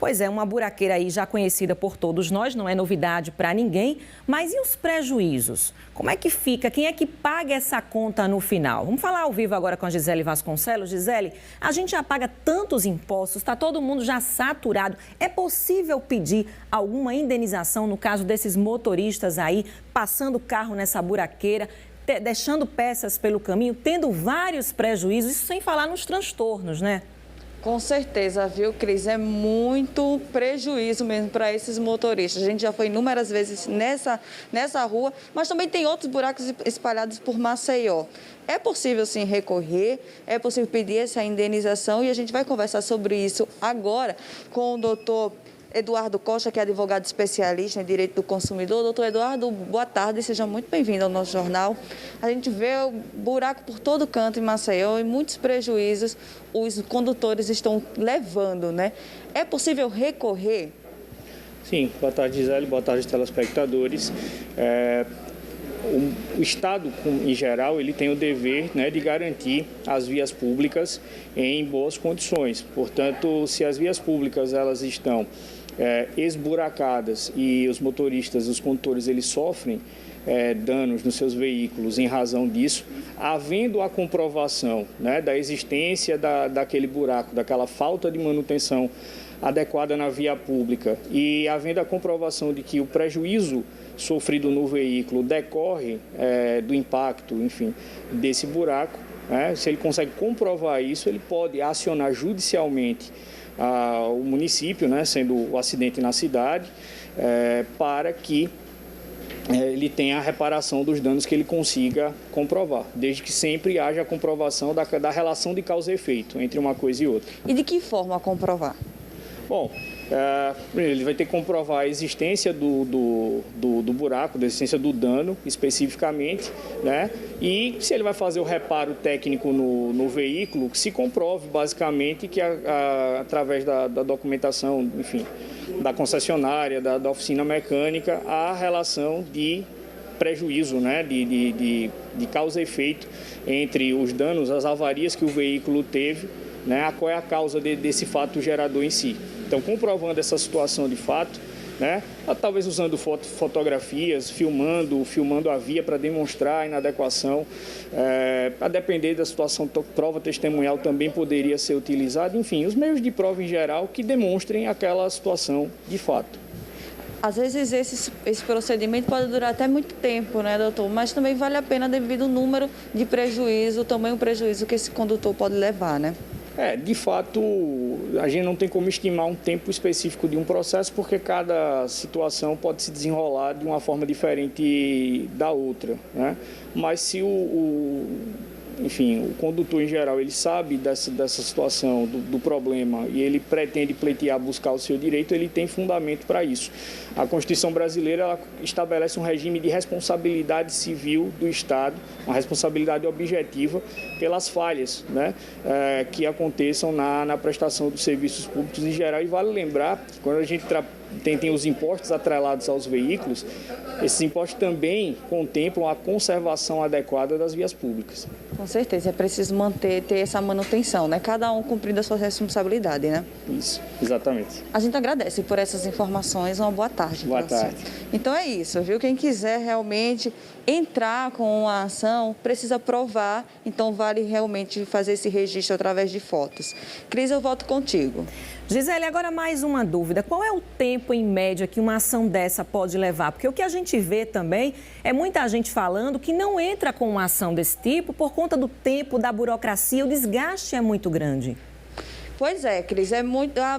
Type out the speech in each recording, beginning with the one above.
Pois é, uma buraqueira aí já conhecida por todos nós, não é novidade para ninguém, mas e os prejuízos? Como é que fica? Quem é que paga essa conta no final? Vamos falar ao vivo agora com a Gisele Vasconcelos. Gisele, a gente já paga tantos impostos, está todo mundo já saturado. É possível pedir alguma indenização no caso desses motoristas aí, passando o carro nessa buraqueira, deixando peças pelo caminho, tendo vários prejuízos, isso sem falar nos transtornos, né? Com certeza, viu, Cris? É muito prejuízo mesmo para esses motoristas. A gente já foi inúmeras vezes nessa rua, mas também tem outros buracos espalhados por Maceió. É possível, sim, recorrer, é possível pedir essa indenização e a gente vai conversar sobre isso agora com o doutor Eduardo Costa, que é advogado especialista em direito do consumidor. Doutor Eduardo, boa tarde, seja muito bem-vindo ao nosso jornal. A gente vê o buraco por todo canto em Maceió e muitos prejuízos os condutores estão levando, né? É possível recorrer? Sim, boa tarde, Gisele, boa tarde, telespectadores. O Estado, em geral, ele tem o dever, né, de garantir as vias públicas em boas condições. Portanto, se as vias públicas elas estão esburacadas e os motoristas, os condutores, eles sofrem danos nos seus veículos em razão disso, havendo a comprovação, né, da existência daquele buraco, daquela falta de manutenção adequada na via pública e havendo a comprovação de que o prejuízo sofrido no veículo decorre do impacto, enfim, desse buraco, né, se ele consegue comprovar isso, ele pode acionar judicialmente o município, né, sendo o acidente na cidade, para que ele tenha a reparação dos danos que ele consiga comprovar, desde que sempre haja a comprovação da relação de causa e efeito entre uma coisa e outra. E de que forma comprovar? Bom, ele vai ter que comprovar a existência do buraco, da existência do dano especificamente, né? E se ele vai fazer o reparo técnico no veículo, que se comprove basicamente que através da documentação, enfim, da concessionária, da oficina mecânica, a relação de prejuízo, né? de causa e efeito entre os danos, as avarias que o veículo teve, né? Qual é a causa desse fato gerador em si. Então, comprovando essa situação de fato, né? Talvez usando fotografias, filmando a via para demonstrar a inadequação, a depender da situação, prova testemunhal também poderia ser utilizada, enfim, os meios de prova em geral que demonstrem aquela situação de fato. Às vezes esse procedimento pode durar até muito tempo, né, doutor? Mas também vale a pena devido ao número de prejuízo, também o prejuízo que esse condutor pode levar, né? De fato, a gente não tem como estimar um tempo específico de um processo, porque cada situação pode se desenrolar de uma forma diferente da outra, né? Mas se enfim, o condutor em geral, ele sabe dessa situação, do problema, e ele pretende pleitear, buscar o seu direito, ele tem fundamento para isso. A Constituição brasileira ela estabelece um regime de responsabilidade civil do Estado, uma responsabilidade objetiva pelas falhas, né, que aconteçam na prestação dos serviços públicos em geral. E vale lembrar que quando a gente tem os impostos atrelados aos veículos, esses impostos também contemplam a conservação adequada das vias públicas. Com certeza, é preciso ter essa manutenção, né? Cada um cumprindo a sua responsabilidade, né? Isso, exatamente. A gente agradece por essas informações, uma boa tarde. Boa tarde. Então é isso, viu? Quem quiser realmente entrar com uma ação, precisa provar, então vale realmente fazer esse registro através de fotos. Cris, eu volto contigo. Gisele, agora mais uma dúvida. Qual é o tempo, em média, que uma ação dessa pode levar? Porque o que a gente vê também é muita gente falando que não entra com uma ação desse tipo por conta do tempo, da burocracia, o desgaste é muito grande. Pois é, Cris, há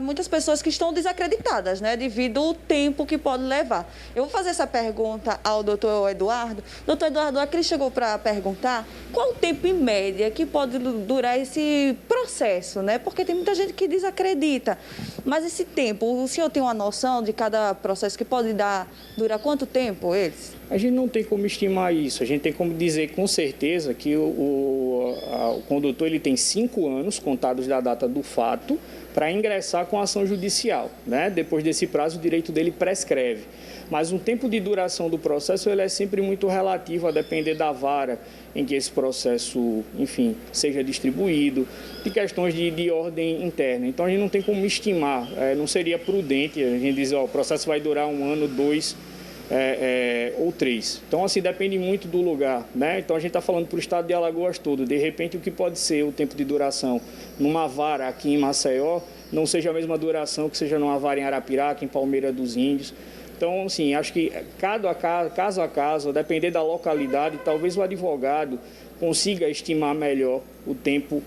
muitas pessoas que estão desacreditadas, né, devido ao tempo que pode levar. Eu vou fazer essa pergunta ao doutor Eduardo. Doutor Eduardo, a Cris chegou para perguntar qual o tempo em média que pode durar esse processo, né? Porque tem muita gente que desacredita. Mas esse tempo, o senhor tem uma noção de cada processo que pode durar quanto tempo eles? A gente não tem como estimar isso, a gente tem como dizer com certeza que o condutor ele tem 5 anos contados da data do fato para ingressar com a ação judicial, né? Depois desse prazo, o direito dele prescreve. Mas o tempo de duração do processo ele é sempre muito relativo, a depender da vara em que esse processo, enfim, seja distribuído, de questões de ordem interna. Então, a gente não tem como estimar, não seria prudente a gente dizer, o processo vai durar 1 ano, 2 ou 3. Então, assim, depende muito do lugar, né? Então, a gente está falando para o estado de Alagoas todo. De repente, o que pode ser o tempo de duração numa vara aqui em Maceió não seja a mesma duração que seja numa vara em Arapiraca, em Palmeira dos Índios. Então, assim, acho que caso a caso, depender da localidade, talvez o advogado consiga estimar melhor o tempo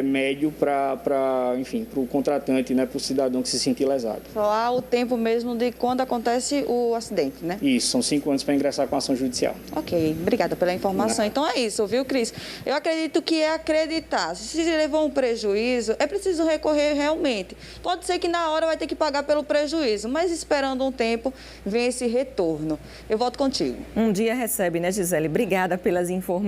médio para o contratante, né, para o cidadão que se sentir lesado. Falar o tempo mesmo de quando acontece o acidente, né? Isso, são 5 anos para ingressar com a ação judicial. Ok, obrigada pela informação. Então é isso, viu, Cris? Eu acredito que é acreditar. Se levou um prejuízo, é preciso recorrer realmente. Pode ser que na hora vai ter que pagar pelo prejuízo, mas esperando um tempo, vem esse retorno. Eu volto contigo. Um dia recebe, né, Gisele? Obrigada pelas informações.